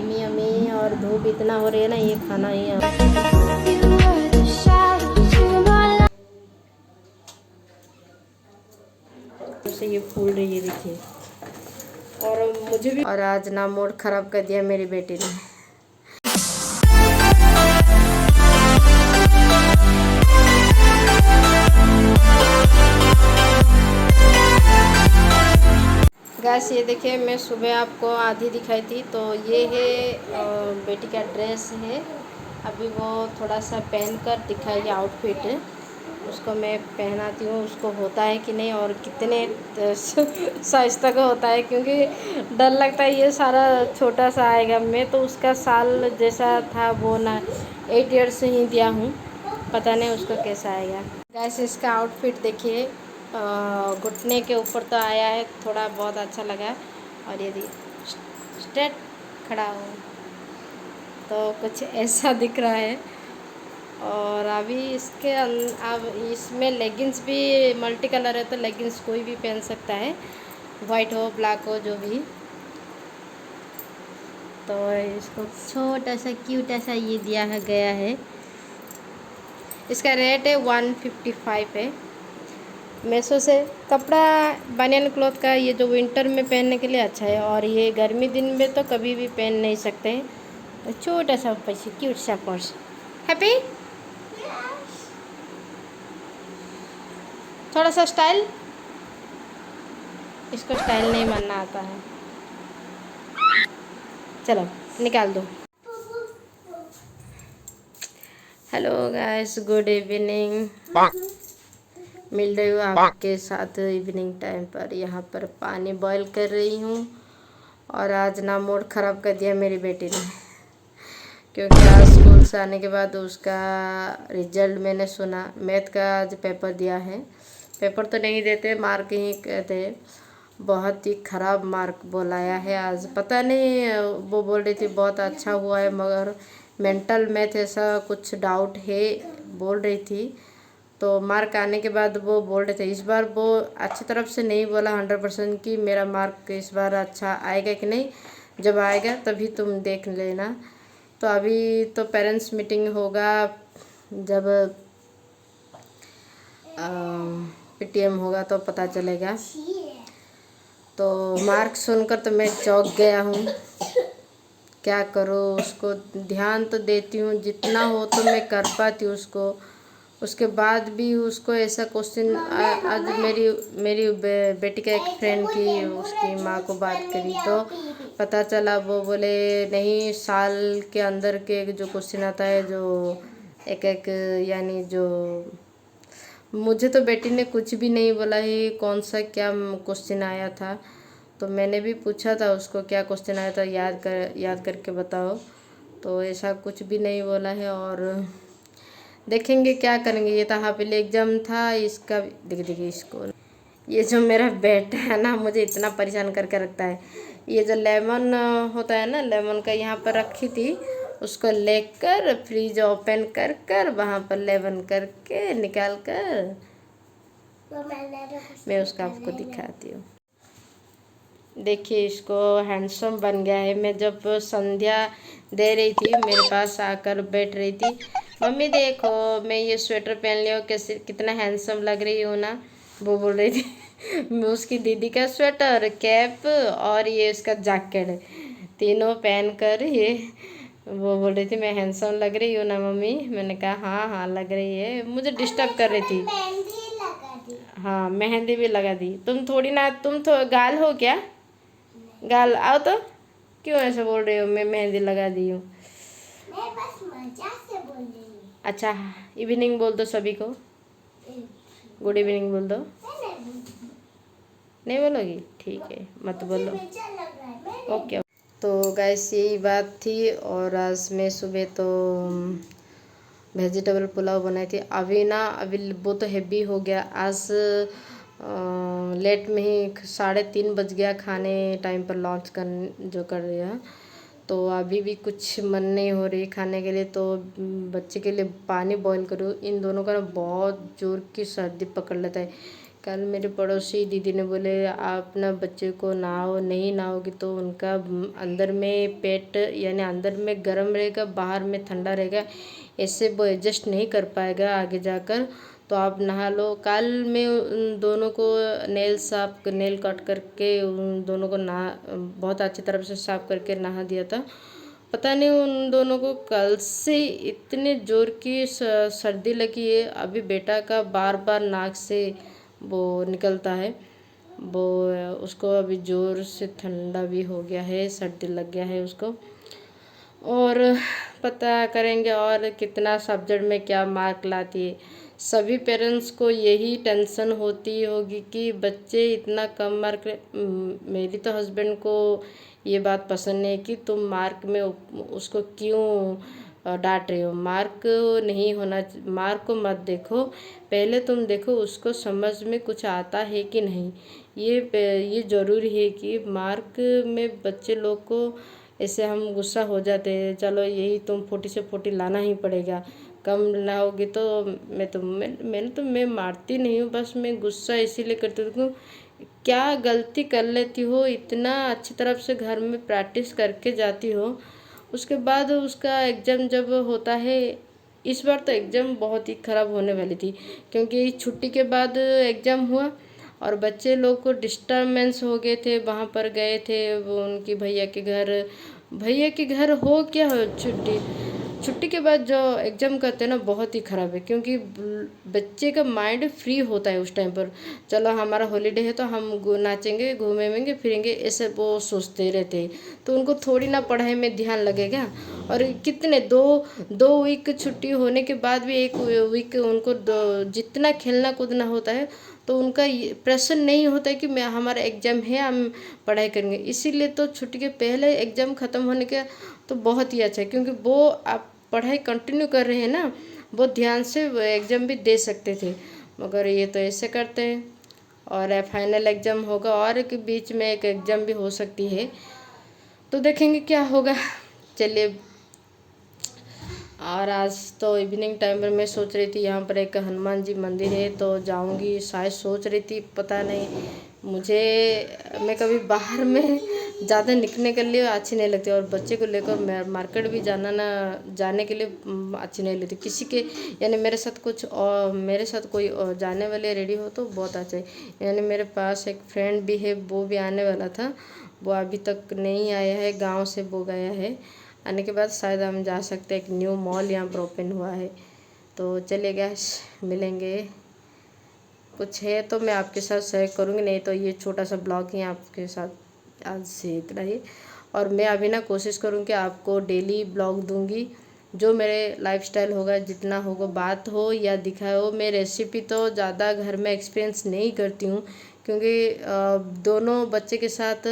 Yummy yummy. और धूप इतना हो रही है ना, ये खाना ही से ये फूल रही है, देखिए। और मुझे भी, और आज ना मूड खराब कर दिया मेरी बेटी ने। गैस ये देखिए, मैं सुबह आपको आधी दिखाई थी, तो ये है बेटी का ड्रेस है। अभी वो थोड़ा सा पहन कर दिखाई आउटफिट, उसको मैं पहनाती हूँ, उसको होता है कि नहीं और कितने साइज तक होता है, क्योंकि डर लगता है ये सारा छोटा सा आएगा। मैं तो उसका साल जैसा था वो ना 8 ईयर्स से ही दिया हूँ, पता नहीं उसको कैसा आएगा। गैस इसका आउटफिट देखिए, घुटने के ऊपर तो आया है, थोड़ा बहुत अच्छा लगा। और यदि स्ट्रेट खड़ा हो तो कुछ ऐसा दिख रहा है। और अभी इसके अब इसमें लेगिंग्स भी मल्टी कलर है, तो लेगिंग्स कोई भी पहन सकता है, वाइट हो ब्लैक हो जो भी। तो इसको छोटा सा क्यूट सा ये दिया गया है। इसका रेट है 155 है। मेशो से कपड़ा बनियान क्लॉथ का, ये जो विंटर में पहनने के लिए अच्छा है, और ये गर्मी दिन में तो कभी भी पहन नहीं सकते हैं। तो छोटा सा पैसे क्यूट सा पर्स। हैप्पी, थोड़ा सा स्टाइल, इसको स्टाइल नहीं मानना आता है। चलो निकाल दो। Hello guys, good evening. मिल रही हूँ आपके साथ इवनिंग टाइम पर। यहाँ पर पानी बॉईल कर रही हूँ। और आज ना मूड ख़राब कर दिया मेरी बेटी ने, क्योंकि आज स्कूल से आने के बाद उसका रिजल्ट मैंने सुना। मैथ का आज पेपर दिया है। पेपर तो नहीं देते, मार्क ही कहते हैं। बहुत ही ख़राब मार्क बोलाया है आज। पता नहीं, वो बोल रही थी बहुत अच्छा हुआ है, मगर मेंटल मैथ ऐसा कुछ डाउट है बोल रही थी। तो मार्क आने के बाद वो बोल रहे थे, इस बार वो अच्छी तरफ से नहीं बोला 100% कि मेरा मार्क इस बार अच्छा आएगा कि नहीं। जब आएगा तभी तुम देख लेना। तो अभी तो पेरेंट्स मीटिंग होगा, जब पीटीएम होगा तो पता चलेगा। तो मार्क सुनकर तो मैं चौंक गया हूँ। क्या करूँ, उसको ध्यान तो देती हूँ जितना हो तो मैं कर पाती हूँ उसको। उसके बाद भी उसको ऐसा क्वेश्चन, आज मेरी बेटी का एक फ्रेंड की उसकी माँ को बात करी, तो पता चला वो बोले नहीं, साल के अंदर के जो क्वेश्चन आता है, जो एक एक, यानी जो, मुझे तो बेटी ने कुछ भी नहीं बोला है कौन सा क्या क्वेश्चन आया था। तो मैंने भी पूछा था उसको क्या क्वेश्चन आया था, याद करके बताओ। तो ऐसा कुछ भी नहीं बोला है। और देखेंगे क्या करेंगे। ये तो हाफिली एग्ज़ाम था इसका। देखिए इसको, ये जो मेरा बेटा है ना, मुझे इतना परेशान करके रखता है। ये जो लेमन होता है ना, लेमन का यहाँ पर रखी थी, उसको लेकर फ्रिज ओपन कर कर वहाँ पर लेमन करके निकाल कर मैं उसका आपको दिखाती हूँ। देखिए इसको, हैंडसम बन गया है। मैं जब संध्या दे रही थी, मेरे पास आकर बैठ रही थी, मम्मी देखो मैं ये स्वेटर पहन लिया हूँ, कैसे कितना हैंडसम लग रही हूँ ना, वो बोल रही थी। मैं उसकी दीदी का स्वेटर, कैप और ये उसका जैकेट तीनों पहन कर ये वो बोल रही थी मैं हैंडसम लग रही हूँ ना मम्मी। मैंने कहा हाँ हाँ लग रही है। मुझे डिस्टर्ब कर रही थी। हाँ मेहंदी भी लगा दी। तुम थोड़ी ना, तुम तो गाल हो क्या, गाल आओ तो। क्यों ऐसे बोल रही हो, मैं मेहंदी लगा दी हूँ। मैं बस मजाक से बोल रही हूँ। अच्छा इवनिंग बोल दो सभी को, गुड इवनिंग बोल दो। नहीं बोलोगी, ठीक है मत बोलो, ओके। तो गैस यही बात थी। और आज मैं सुबह तो वेजिटेबल पुलाव बनाई थी। अभी वो तो हैवी हो गया आज, लेट में ही 3:30 बज गया खाने टाइम पर लॉन्च कर रही है। तो अभी भी कुछ मन नहीं हो रही खाने के लिए। तो बच्चे के लिए पानी बॉईल करूँ। इन दोनों का ना बहुत जोर की सर्दी पकड़ लेता है, कल मेरे पड़ोसी दीदी ने बोले आप ना बच्चे को नहाओ, नहीं नहाओगी तो उनका अंदर में पेट यानी अंदर में गर्म रहेगा, बाहर में ठंडा रहेगा, ऐसे वो एडजस्ट नहीं कर पाएगा आगे जाकर, तो आप नहा लो। कल मैं उन दोनों को नेल कट करके उन दोनों को नहा बहुत अच्छी तरह से साफ करके नहा दिया था। पता नहीं उन दोनों को कल से इतने ज़ोर की सर्दी लगी है। अभी बेटा का बार बार नाक से वो निकलता है, वो उसको अभी ज़ोर से ठंडा भी हो गया है, सर्दी लग गया है उसको। और पता करेंगे और कितना सब्जेक्ट में क्या मार्क लाती है। सभी पेरेंट्स को यही टेंशन होती होगी कि बच्चे इतना कम मार्क। मेरी तो हस्बैंड को ये बात पसंद नहीं कि तुम मार्क में उसको क्यों डांट रहे हो। मार्क नहीं होना, मार्क को मत देखो, पहले तुम देखो उसको समझ में कुछ आता है कि नहीं। ये ज़रूरी है कि मार्क में बच्चे लोग को ऐसे हम गुस्सा हो जाते हैं, चलो यही तुम 40 से 40 लाना ही पड़ेगा, कम लाओगे तो मैं मारती नहीं हूँ, बस मैं गुस्सा इसीलिए करती हूँ। क्या गलती कर लेती हो, इतना अच्छी तरफ से घर में प्रैक्टिस करके जाती हो, उसके बाद उसका एग्ज़ाम जब होता है, इस बार तो एग्ज़ाम बहुत ही ख़राब होने वाली थी क्योंकि छुट्टी के बाद एग्ज़ाम हुआ और बच्चे लोग को डिस्टर्बेंस हो गए थे। वहाँ पर गए थे वो उनकी भैया के घर हो क्या हो, छुट्टी के बाद जो एग्ज़ाम करते हैं ना बहुत ही ख़राब है क्योंकि बच्चे का माइंड फ्री होता है उस टाइम पर। चलो हमारा हॉलीडे है तो हम नाचेंगे, घूमेंगे, फिरेंगे, ऐसे वो सोचते रहते हैं, तो उनको थोड़ी ना पढ़ाई में ध्यान लगेगा। और कितने दो वीक छुट्टी होने के बाद भी एक वीक उनको जितना खेलना कूदना होता है तो उनका प्रेशर नहीं होता है कि मैं हमारा एग्ज़ाम है हम पढ़ाई करेंगे। इसीलिए तो छुट्टी के पहले एग्ज़ाम ख़त्म होने के तो बहुत ही अच्छा है क्योंकि वो आप पढ़ाई कंटिन्यू कर रहे हैं ना, वो ध्यान से एग्ज़ाम भी दे सकते थे, मगर ये तो ऐसे करते हैं। और फाइनल एग्ज़ाम होगा और एक बीच में एक एग्ज़ाम भी हो सकती है, तो देखेंगे क्या होगा। चलिए, और आज तो इवनिंग टाइम पर मैं सोच रही थी यहाँ पर एक हनुमान जी मंदिर है तो जाऊँगी, शायद सोच रही थी, पता नहीं। मैं कभी बाहर में ज़्यादा निकलने के लिए अच्छी नहीं लगती और बच्चे को लेकर मार्केट भी जाने के लिए अच्छी नहीं लगती। किसी के यानी मेरे साथ कोई और जाने वाले रेडी हो तो बहुत अच्छा है। यानी मेरे पास एक फ्रेंड भी है, वो भी आने वाला था, वो अभी तक नहीं आया है, गाँव से वो गया है। आने के बाद शायद हम जा सकते हैं, एक न्यू मॉल यहाँ पर ओपन हुआ है, तो चलिए गैस मिलेंगे। कुछ है तो मैं आपके साथ शेयर करूँगी, नहीं तो ये छोटा सा ब्लॉग ही आपके साथ आज से इतना ही। और मैं अभी ना कोशिश करूँगी आपको डेली ब्लॉग दूँगी, जो मेरे लाइफस्टाइल होगा, जितना होगा, बात हो या दिखाए हो। मैं रेसिपी तो ज़्यादा घर में एक्सपीरियंस नहीं करती हूँ क्योंकि दोनों बच्चे के साथ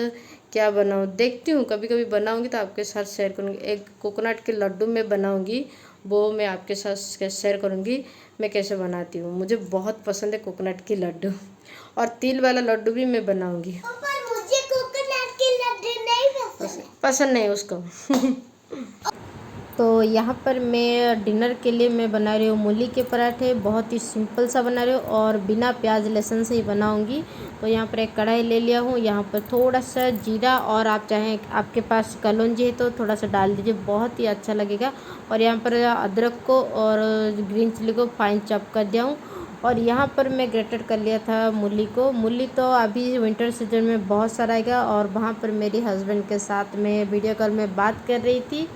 क्या बनाऊँ देखती हूँ, कभी कभी बनाऊँगी तो आपके साथ शेयर करूँगी। एक कोकोनट के लड्डू मैं बनाऊँगी, वो मैं आपके साथ शेयर करूँगी मैं कैसे बनाती हूँ। मुझे बहुत पसंद है कोकोनट की लड्डू, और तिल वाला लड्डू भी मैं बनाऊँगी। मुझे कोकोनट के लड्डू नहीं पसंद नहीं उसको। तो यहाँ पर मैं डिनर के लिए मैं बना रही हूँ मूली के पराठे, बहुत ही सिंपल सा बना रही हूँ और बिना प्याज लहसुन से ही बनाऊँगी। तो यहाँ पर एक कढ़ाई ले लिया हूँ, यहाँ पर थोड़ा सा जीरा, और आप चाहें आपके पास कलौंजी है तो थोड़ा सा डाल दीजिए, बहुत ही अच्छा लगेगा। और यहाँ पर अदरक को और ग्रीन चिली को फाइन चॉप कर दिया हूँ। और यहाँ पर मैं ग्रेटेड कर लिया था मूली तो अभी विंटर सीजन में बहुत सारा आएगा। और वहाँ पर मेरी हस्बैंड के साथ में वीडियो कॉल में बात कर रही थी,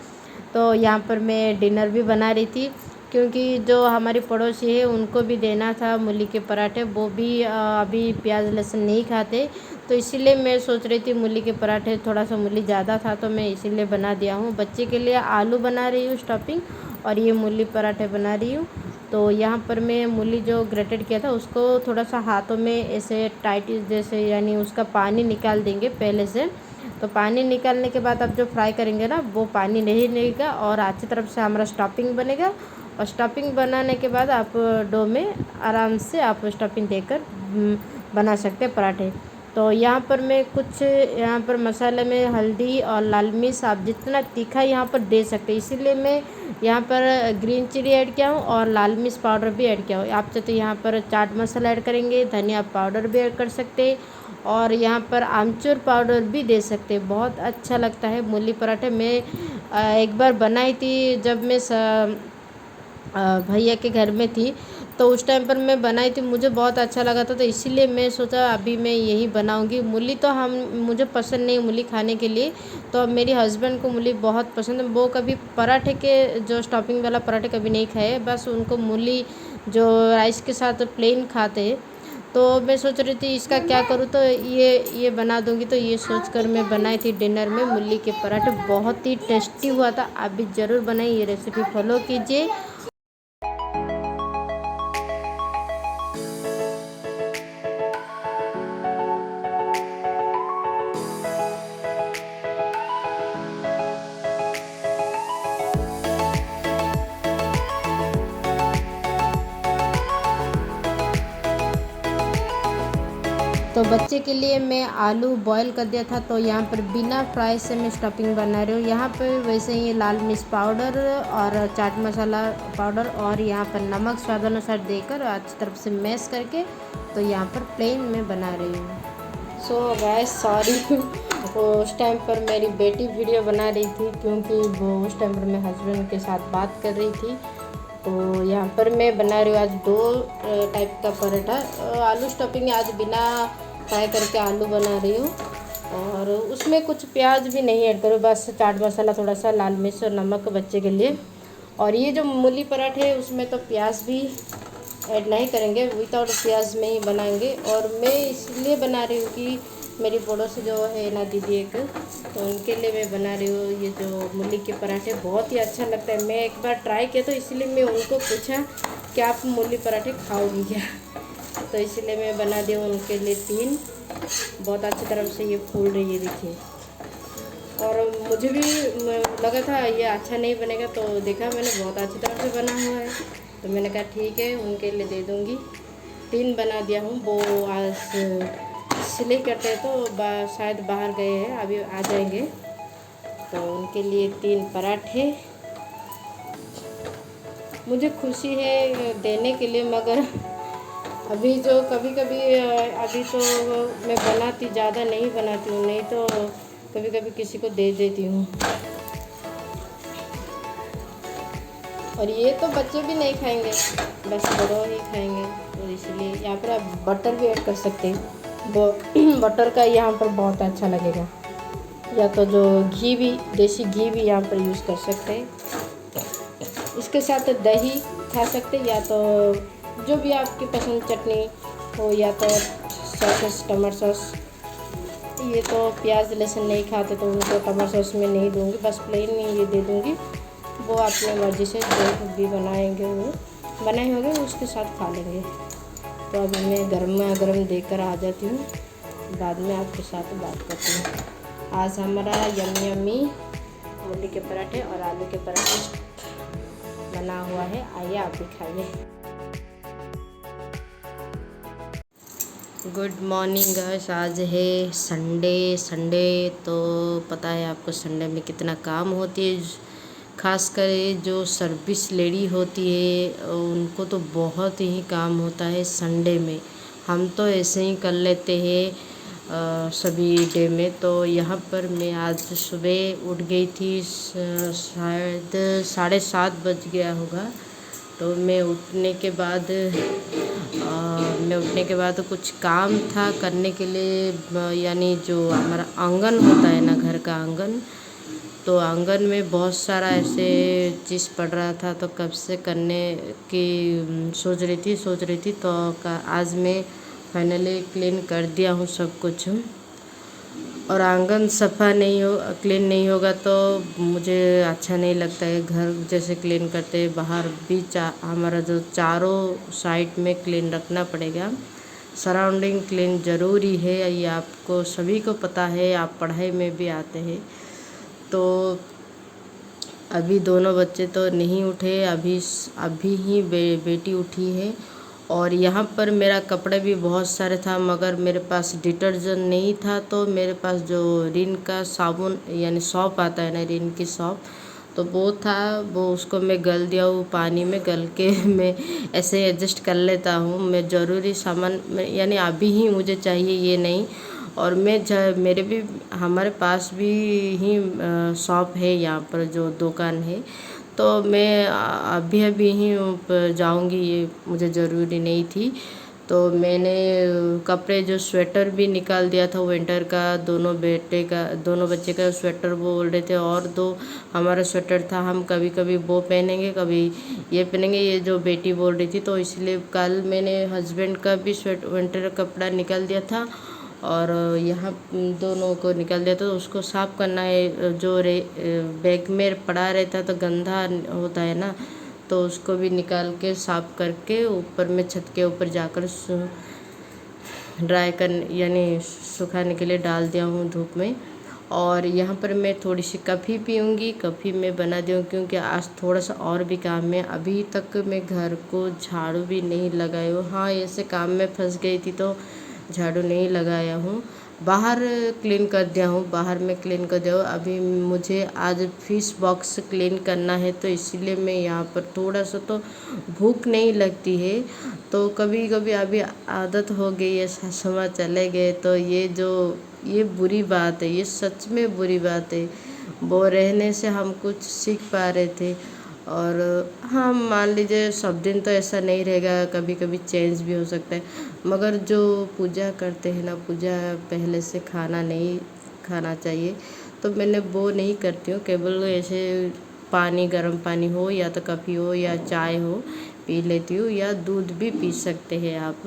तो यहाँ पर मैं डिनर भी बना रही थी क्योंकि जो हमारी पड़ोसी है उनको भी देना था मूली के पराठे, वो भी अभी प्याज लहसुन नहीं खाते, तो इसीलिए मैं सोच रही थी मूली के पराठे, थोड़ा सा मूली ज़्यादा था तो मैं इसीलिए बना दिया हूँ। बच्चे के लिए आलू बना रही हूँ स्टफिंग, और ये मूली पराठे बना रही हूँ। तो यहाँ पर मैं मूली जो ग्रेटेड किया था उसको थोड़ा सा हाथों में ऐसे टाइट जैसे, यानी उसका पानी निकाल देंगे पहले से। तो पानी निकालने के बाद आप जो फ्राई करेंगे ना, वो पानी नहीं रहेगा और अच्छी तरफ से हमारा स्टफिंग बनेगा। और स्टफिंग बनाने के बाद आप डो में आराम से आप स्टफिंग देकर बना सकते हैं पराठे। तो यहाँ पर मैं कुछ यहाँ पर मसाले में हल्दी और लाल मिर्च आप जितना तीखा यहाँ पर दे सकते हैं, इसीलिए मैं यहाँ पर ग्रीन चिली ऐड किया हूँ और लाल मिर्च पाउडर भी ऐड किया हूँ। आप चाहे तो यहाँ पर चाट मसाला ऐड करेंगे, धनिया पाउडर भी ऐड कर सकते हैं और यहाँ पर आमचूर पाउडर भी दे सकते हैं। बहुत अच्छा लगता है मूली पराठे। मैं एक बार बनाई थी जब मैं भैया के घर में थी, तो उस टाइम पर मैं बनाई थी, मुझे बहुत अच्छा लगा था, तो इसीलिए मैं सोचा अभी मैं यही बनाऊंगी। मूली तो मुझे पसंद नहीं मूली खाने के लिए, तो मेरी हस्बैंड को मूली बहुत पसंद है। वो कभी पराठे के जो स्टफिंग वाला पराठे कभी नहीं खाए, बस उनको मूली जो राइस के साथ प्लेन खाते हैं। तो मैं सोच रही थी इसका क्या करूँ, तो ये बना दूंगी। तो ये सोचकर मैं बनाई थी डिनर में मूली के पराठे। बहुत ही टेस्टी हुआ था। आप भी ज़रूर बनाइए, ये रेसिपी फॉलो कीजिए। तो बच्चे के लिए मैं आलू बॉईल कर दिया था, तो यहाँ पर बिना फ्राई से मैं स्टफिंग बना रही हूँ। यहाँ पर वैसे ही लाल मिर्च पाउडर और चाट मसाला पाउडर और यहाँ पर नमक स्वाद अनुसार देकर अच्छी तरफ से मैश करके तो यहाँ पर प्लेन में बना रही हूँ। सो गाइस सॉरी उस टाइम पर मेरी बेटी वीडियो बना रही थी, क्योंकि वो उस टाइम पर मैं हस्बैंड के साथ बात कर रही थी। तो यहाँ पर मैं बना रही हूँ आज 2 टाइप का पराठा। आलू स्टफिंग आज बिना फ्राई करके आलू बना रही हूँ और उसमें कुछ प्याज भी नहीं ऐड करूँ, बस चाट मसाला थोड़ा सा, लाल मिर्च और नमक बच्चे के लिए। और ये जो मूली पराठे है उसमें तो प्याज भी ऐड नहीं करेंगे, विदाउट प्याज में ही बनाएंगे। और मैं इसलिए बना रही हूँ कि मेरी पड़ोसी जो है ना दीदी एक, तो उनके लिए मैं बना रही हूँ ये जो मूली के पराठे। बहुत ही अच्छा लगता है। मैं एक बार ट्राई किया तो इसलिए मैं उनको पूछा कि आप मूली पराठे खाओगी क्या, तो इसलिए मैं बना दी हूँ उनके लिए 3। बहुत अच्छी तरह से ये फूल रही है, देखिए। और मुझे भी लगा था ये अच्छा नहीं बनेगा, तो देखा मैंने बहुत अच्छी तरह से बना हुआ है, तो मैंने कहा ठीक है उनके लिए दे दूँगी। 3 बना दिया हूँ। वो आज सिलाई करते हैं तो शायद बाहर गए हैं, अभी आ जाएंगे, तो उनके लिए 3 पराठे। मुझे खुशी है देने के लिए, मगर अभी जो कभी कभी अभी तो मैं बनाती ज़्यादा नहीं बनाती हूँ, नहीं तो कभी कभी किसी को दे देती हूँ। और ये तो बच्चे भी नहीं खाएंगे, बस बड़ों ही खाएंगे, तो इसलिए यहाँ पर आप बटर भी ऐड कर सकते हैं। बटर का यहाँ पर बहुत अच्छा लगेगा, या तो जो घी भी, देसी घी भी यहाँ पर यूज़ कर सकते हैं। इसके साथ दही खा सकते हैं, या तो जो भी आपकी पसंद चटनी हो, या तो सॉस, टमाटर सॉस। ये तो प्याज लहसुन नहीं खाते तो उनको टमाटर सॉस में नहीं दूँगी, बस प्लेन ही ये दे दूँगी। वो अपने मर्ज़ी से जो भी बनाएंगे वो बनाए होंगे उसके साथ खा लेंगे। तो अभी मैं गर्मा गर्म देकर आ जाती हूँ, बाद में आपके साथ बात करती हूँ। आज हमारा यम्मी मूली के पराठे और आलू के पराठे बना हुआ है, आइए आप भी खाइए। गुड मॉर्निंग गाइस, आज है संडे। तो पता है आपको संडे में कितना काम होती है, खासकर जो सर्विस लेडी होती है उनको तो बहुत ही काम होता है संडे में। हम तो ऐसे ही कर लेते हैं सभी डे में। तो यहाँ पर मैं आज सुबह उठ गई थी, शायद 7:30 बज गया होगा। तो मैं उठने के बाद कुछ काम था करने के लिए, यानी जो हमारा आंगन होता है ना, घर का आंगन, तो आंगन में बहुत सारा ऐसे चीज़ पड़ रहा था, तो कब से करने की सोच रही थी। तो आज मैं फाइनली क्लीन कर दिया हूँ सब कुछ। और आंगन क्लीन नहीं होगा तो मुझे अच्छा नहीं लगता है। घर जैसे क्लीन करते बाहर भी हमारा जो चारों साइड में क्लीन रखना पड़ेगा। सराउंडिंग क्लीन ज़रूरी है, ये आपको सभी को पता है, आप पढ़ाई में भी आते हैं। तो अभी दोनों बच्चे तो नहीं उठे, अभी ही बेटी उठी है। और यहाँ पर मेरा कपड़े भी बहुत सारे था, मगर मेरे पास डिटर्जेंट नहीं था। तो मेरे पास जो रिन का साबुन यानी सौंफ आता है ना, रिन की सौंफ, तो वो था। वो उसको मैं गल दिया हूँ पानी में, गल के मैं ऐसे एडजस्ट कर लेता हूँ। मैं ज़रूरी सामान यानी अभी ही मुझे चाहिए ये नहीं। और मेरे भी हमारे पास भी ही शॉप है यहाँ पर, जो दुकान है। तो मैं अभी अभी ही जाऊँगी, ये मुझे ज़रूरी नहीं थी। तो मैंने कपड़े जो स्वेटर भी निकाल दिया था विंटर का, दोनों बच्चे का स्वेटर वो बोल रहे थे, और दो हमारा स्वेटर था, हम कभी कभी वो पहनेंगे कभी ये पहनेंगे, ये जो बेटी बोल रही थी। तो इसलिए कल मैंने हस्बैंड का भी विंटर का कपड़ा निकाल दिया था, और यहाँ दोनों को निकाल दिया था। तो उसको साफ़ करना है, जो बैग में पड़ा रहता है तो गंदा होता है ना, तो उसको भी निकाल के साफ़ करके ऊपर में छत के ऊपर जाकर ड्राई कर यानी सुखाने के लिए डाल दिया हूँ धूप में। और यहाँ पर मैं थोड़ी सी कॉफ़ी पीऊँगी, कॉफ़ी मैं बना दी हूँ क्योंकि आज थोड़ा सा और भी काम है। अभी तक मैं घर को झाड़ू भी नहीं लगाई हूँ। हाँ, ऐसे काम में फंस गई थी तो झाड़ू नहीं लगाया हूँ। बाहर क्लीन कर दिया हूँ, बाहर में क्लीन कर दिया हूँ। अभी मुझे आज फिश बॉक्स क्लीन करना है, तो इसीलिए मैं यहाँ पर थोड़ा सा, तो भूख नहीं लगती है तो कभी कभी अभी आदत हो गई है, सासुमाँ चले गए तो ये बुरी बात है, ये सच में बुरी बात है। वो रहने से हम कुछ सीख पा रहे थे। और हाँ, मान लीजिए सब दिन तो ऐसा नहीं रहेगा, कभी कभी चेंज भी हो सकता है। मगर जो पूजा करते हैं ना, पूजा पहले से खाना नहीं खाना चाहिए, तो मैंने वो नहीं करती हूँ। केवल ऐसे पानी, गर्म पानी हो या तो कॉफ़ी हो या चाय हो, पी लेती हूँ, या दूध भी पी सकते हैं आप।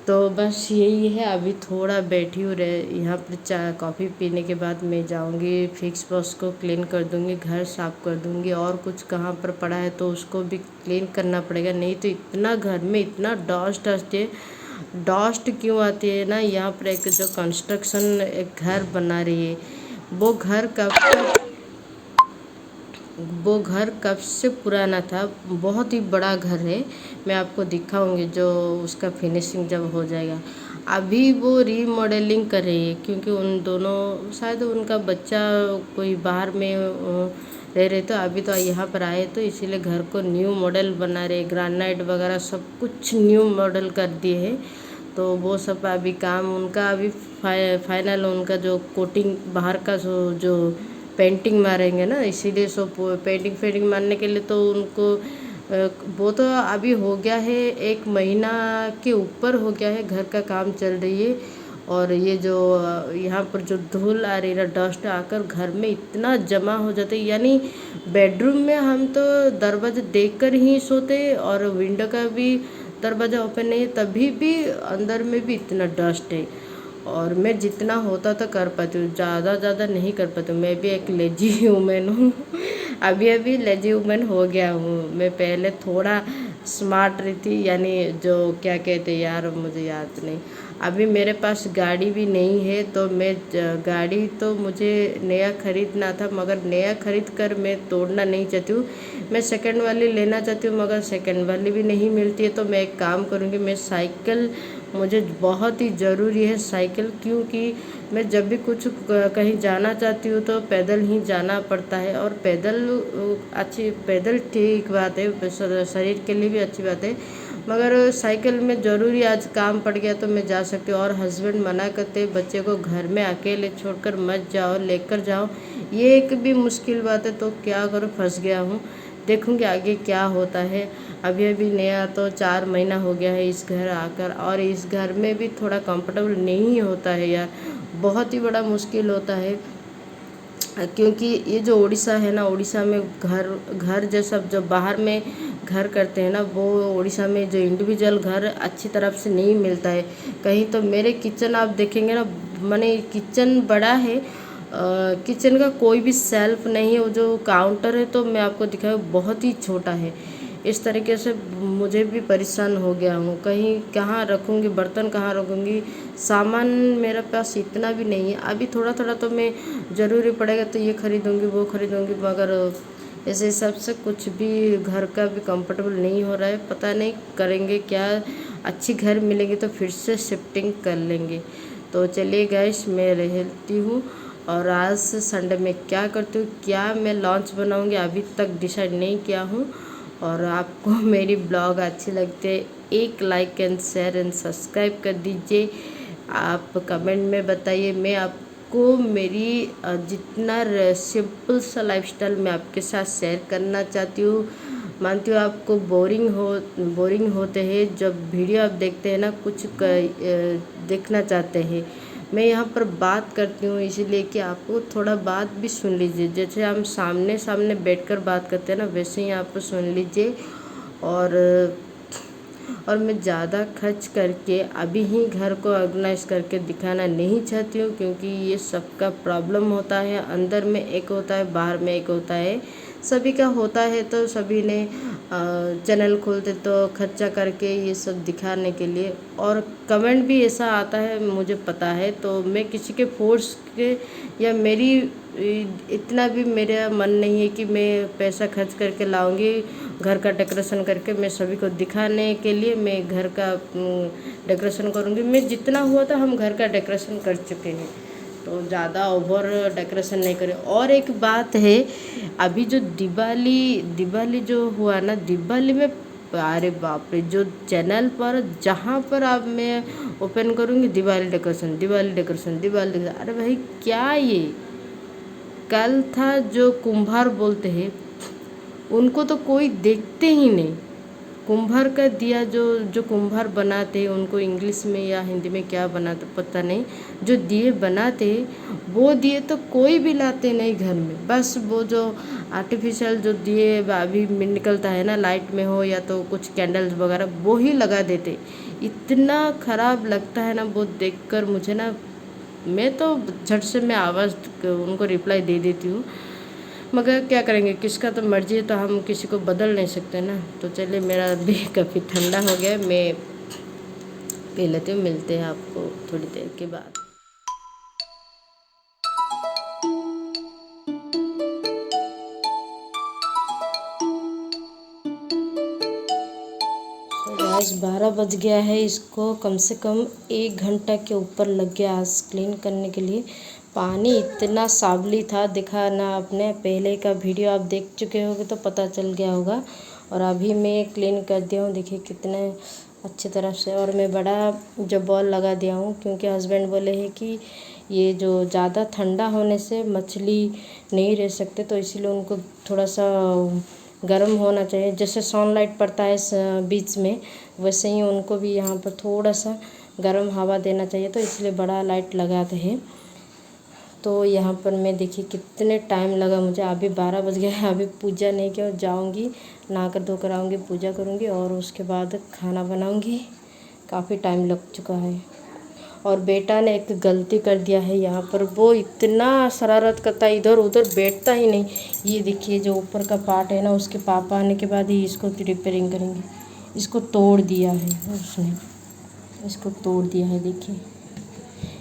तो बस यही है। अभी थोड़ा बैठी हूँ यहाँ पर, चाय कॉफ़ी पीने के बाद मैं जाऊँगी फिक्स बॉक्स को क्लीन कर दूँगी, घर साफ़ कर दूँगी, और कुछ कहाँ पर पड़ा है तो उसको भी क्लीन करना पड़ेगा। नहीं तो इतना घर में इतना डस्ट आती है। डस्ट क्यों आती है ना, यहाँ पर एक जो कंस्ट्रक्शन एक घर बना रही है, वो घर कब से पुराना था, बहुत ही बड़ा घर है। मैं आपको दिखाऊंगी जो उसका फिनिशिंग जब हो जाएगा। अभी वो रीमॉडलिंग कर रही है क्योंकि उन दोनों शायद उनका बच्चा कोई बाहर में रह रहे, तो अभी तो यहाँ पर आए, तो इसीलिए घर को न्यू मॉडल बना रहे, ग्रेनाइट वगैरह सब कुछ न्यू मॉडल कर दिए हैं। तो वो सब अभी काम उनका अभी फाइनल, उनका जो कोटिंग बाहर का जो पेंटिंग मारेंगे ना, इसीलिए सब पेंटिंग मारने के लिए तो उनको वो तो अभी हो गया है, 1 महीना के ऊपर हो गया है, घर का काम चल रही है। और ये जो यहाँ पर जो धूल आ रही है, डस्ट आकर घर में इतना जमा हो जाता है, यानी बेडरूम में हम तो दरवाजा देख कर ही सोते, और विंडो का भी दरवाज़ा ओपन नहीं है, तभी भी अंदर में भी इतना डस्ट है। और मैं जितना होता तो कर पाती हूँ, ज़्यादा नहीं कर पाती हूँ। मैं भी एक लेजी वूमेन हूँ। अभी लेजी वूमेन हो गया हूँ। मैं पहले थोड़ा स्मार्ट रही थी, यानी जो क्या कहते यार, मुझे याद नहीं। अभी मेरे पास गाड़ी भी नहीं है, तो मैं गाड़ी तो मुझे नया ख़रीदना था, मगर नया ख़रीद कर मैं तोड़ना नहीं चाहती हूँ। मैं सेकंड वाली लेना चाहती हूँ, मगर सेकंड वाली भी नहीं मिलती है। तो मैं एक काम करूँगी, मैं साइकिल, मुझे बहुत ही ज़रूरी है साइकिल, क्योंकि मैं जब भी कुछ कहीं जाना चाहती हूँ तो पैदल ही जाना पड़ता है। और पैदल ठीक बात है, शरीर के लिए भी अच्छी बात है, मगर साइकिल में ज़रूरी आज काम पड़ गया तो मैं जा सकती हूँ। और हस्बैंड मना करते, बच्चे को घर में अकेले छोड़कर मत जाओ, लेकर जाओ, ये एक भी मुश्किल बात है। तो क्या करूँ, फंस गया हूँ। देखूँगी आगे क्या होता है। अभी नया तो 4 महीना हो गया है इस घर आकर, और इस घर में भी थोड़ा कंफर्टेबल नहीं होता है यार, बहुत ही बड़ा मुश्किल होता है। क्योंकि ये जो उड़ीसा है ना, उड़ीसा में घर जैसा जो बाहर में घर करते हैं ना, वो उड़ीसा में जो इंडिविजुअल घर अच्छी तरफ से नहीं मिलता है कहीं। तो मेरे किचन आप देखेंगे ना, माने किचन बड़ा है, किचन का कोई भी सेल्फ नहीं है, वो जो काउंटर है तो मैं आपको दिखाऊँ बहुत ही छोटा है। इस तरीके से मुझे भी परेशान हो गया हूँ, कहीं कहाँ रखूँगी, बर्तन कहाँ रखूँगी, सामान मेरे पास इतना भी नहीं है। अभी थोड़ा थोड़ा तो मैं ज़रूरी पड़ेगा तो ये खरीदूँगी वो खरीदूँगी, मगर इस हिसाब से कुछ भी घर का भी कंफर्टेबल नहीं हो रहा है। पता नहीं करेंगे क्या, अच्छी घर मिलेगी तो फिर से शिफ्टिंग कर लेंगे। तो चलिए गाइस, मैं रहती हूँ और आज से संडे में क्या करती हूँ, क्या मैं लंच बनाऊँगी अभी तक डिसाइड नहीं किया हूँ। और आपको मेरी ब्लॉग अच्छी लगती है, एक like and share and subscribe कर दीजिए। आप कमेंट में बताइए, मैं आपको मेरी जितना सिंपल सा लाइफस्टाइल मैं आपके साथ शेयर करना चाहती हूँ। मानती हूँ आपको बोरिंग होते हैं जब वीडियो आप देखते हैं ना, कुछ देखना चाहते हैं। मैं यहाँ पर बात करती हूँ इसीलिए कि आपको थोड़ा बात भी सुन लीजिए। जैसे हम सामने सामने बैठकर बात करते हैं ना, वैसे ही आप सुन लीजिए। और मैं ज़्यादा खर्च करके अभी ही घर को ऑर्गेनाइज करके दिखाना नहीं चाहती हूँ, क्योंकि ये सबका प्रॉब्लम होता है। अंदर में एक होता है, बाहर में एक होता है, सभी का होता है। तो सभी ने चैनल खोलते तो खर्चा करके ये सब दिखाने के लिए, और कमेंट भी ऐसा आता है मुझे पता है। तो मैं किसी के फोर्स के या मेरी इतना भी मेरा मन नहीं है कि मैं पैसा खर्च करके लाऊंगी घर का डेकोरेशन करके मैं सभी को दिखाने के लिए मैं घर का डेकोरेशन करूंगी। मैं जितना हुआ था हम घर का डेकोरेशन कर चुके हैं, तो ज़्यादा ओवर डेकोरेशन नहीं करें। और एक बात है, अभी जो दिवाली जो हुआ ना, दिवाली में अरे बाप रे, जो चैनल पर जहाँ पर आप मैं ओपन करूँगी Diwali decoration Diwali decoration Diwali decoration. अरे भाई क्या ये, कल था जो कुम्हार बोलते हैं उनको तो कोई देखते ही नहीं। कुम्हार का दिया जो कुम्हार बनाते हैं उनको इंग्लिश में या हिंदी में क्या बनाते पता नहीं, जो दिए बनाते वो दिए तो कोई भी लाते नहीं घर में। बस वो जो आर्टिफिशियल जो दिए अभी निकलता है ना, लाइट में हो या तो कुछ कैंडल्स वगैरह, वो ही लगा देते। इतना ख़राब लगता है ना वो देखकर मुझे ना, मैं तो झट से मैं आवाज़ उनको रिप्लाई दे देती हूँ। मगर क्या करेंगे, किसका तो मर्जी है, तो हम किसी को बदल नहीं सकते ना। तो चलिए, मेरा भी काफ़ी ठंडा हो गया, मैं पी लेती हूँ। मिलते हैं आपको थोड़ी देर के बाद। आज 12 बज गया है, इसको कम से कम 1 घंटा के ऊपर लग गया आज क्लीन करने के लिए। पानी इतना सावली था, दिखा ना आपने, पहले का वीडियो आप देख चुके होंगे तो पता चल गया होगा। और अभी मैं क्लीन कर दिया हूँ, देखिए कितने अच्छी तरह से। और मैं बड़ा जो बॉल लगा दिया हूँ, क्योंकि हस्बैंड बोले हैं कि ये जो ज़्यादा ठंडा होने से मछली नहीं रह सकते, तो इसीलिए उनको थोड़ा सा गर्म होना चाहिए। जैसे सनलाइट पड़ता है बीच में, वैसे ही उनको भी यहाँ पर थोड़ा सा गर्म हवा देना चाहिए, तो इसलिए बड़ा लाइट लगाते हैं। तो यहाँ पर मैं देखिए कितने टाइम लगा मुझे, अभी 12 बज गया है, अभी पूजा नहीं किया। जाऊँगी नहा कर धोकर आऊँगी, पूजा करूँगी और उसके बाद खाना बनाऊँगी। काफ़ी टाइम लग चुका है। और बेटा ने एक गलती कर दिया है यहाँ पर, वो इतना शरारत करता है, इधर उधर बैठता ही नहीं। ये देखिए जो ऊपर का पार्ट है ना, उसके पापा आने के बाद ही इसको रिपेयरिंग करेंगे। इसको तोड़ दिया है उसने, इसको तोड़ दिया है। देखिए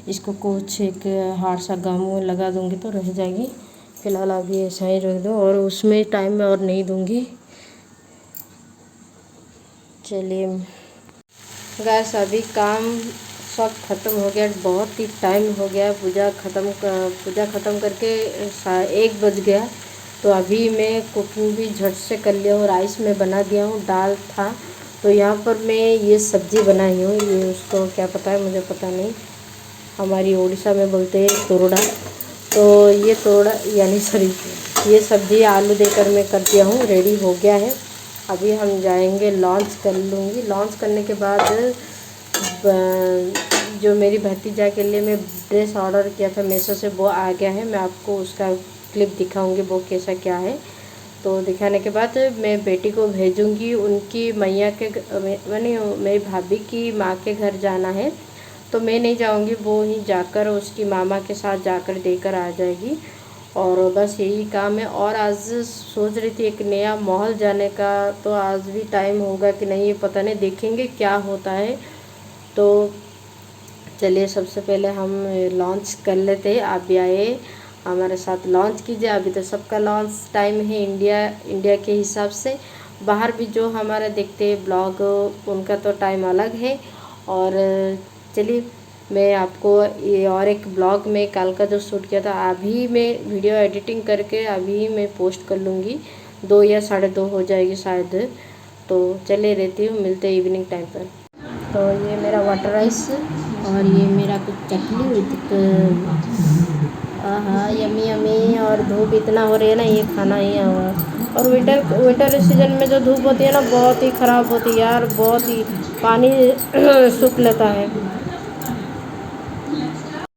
इसको कुछ एक हार्ड सा गम लगा दूँगी तो रह जाएगी। फ़िलहाल अभी ऐसा ही रख दो, और उसमें टाइम में और नहीं दूँगी। चलिए गैस, अभी काम सब ख़त्म हो गया, बहुत ही टाइम हो गया। पूजा ख़त्म करके 1 बज गया। तो अभी मैं कुकिंग भी झट से कर लिया हूँ। राइस में बना दिया हूँ, दाल था। तो यहाँ पर मैं ये सब्ज़ी बनाई हूँ, ये उसको क्या पता है, मुझे पता नहीं। हमारी उड़ीसा में बोलते हैं तोरड़ा। तो ये तोरड़ा यानी सॉरी, ये सब्ज़ी आलू देकर मैं कर दिया हूँ, रेडी हो गया है। अभी हम जाएंगे, लॉन्च कर लूँगी। लॉन्च करने के बाद जो मेरी भतीजा के लिए मैं ड्रेस ऑर्डर किया था मीशो से, वो आ गया है। मैं आपको उसका क्लिप दिखाऊंगी वो कैसा क्या है। तो दिखाने के बाद मैं बेटी को भेजूंगी, उनकी मैया के मैंने मेरी भाभी की माँ के घर जाना है। तो मैं नहीं जाऊंगी, वो ही जाकर उसकी मामा के साथ जाकर देकर आ जाएगी। और बस यही काम है। और आज सोच रही थी एक नया मॉल जाने का, तो आज भी टाइम होगा कि नहीं ये पता नहीं, देखेंगे क्या होता है। तो चलिए सबसे पहले हम लॉन्च कर लेते हैं। आप भी आए हमारे साथ लॉन्च कीजिए। अभी तो सबका लॉन्च टाइम है इंडिया के हिसाब से। बाहर भी जो हमारा देखते हैं ब्लॉग, उनका तो टाइम अलग है। और चलिए मैं आपको ये और एक ब्लॉग में कल का जो शूट किया था अभी मैं वीडियो एडिटिंग करके अभी मैं पोस्ट कर लूँगी। 2 या 2:30 हो जाएगी शायद। तो चले रहती हूँ, मिलते हैं इवनिंग टाइम पर। तो ये मेरा वाटर राइस और ये मेरा कुछ चटनी विद हाँ यमी यमी। और धूप इतना हो रही है ना, ये खाना ही होगा। और विंटर सीजन में जो धूप होती है ना बहुत ही ख़राब होती है यार, बहुत ही पानी सूख लेता है।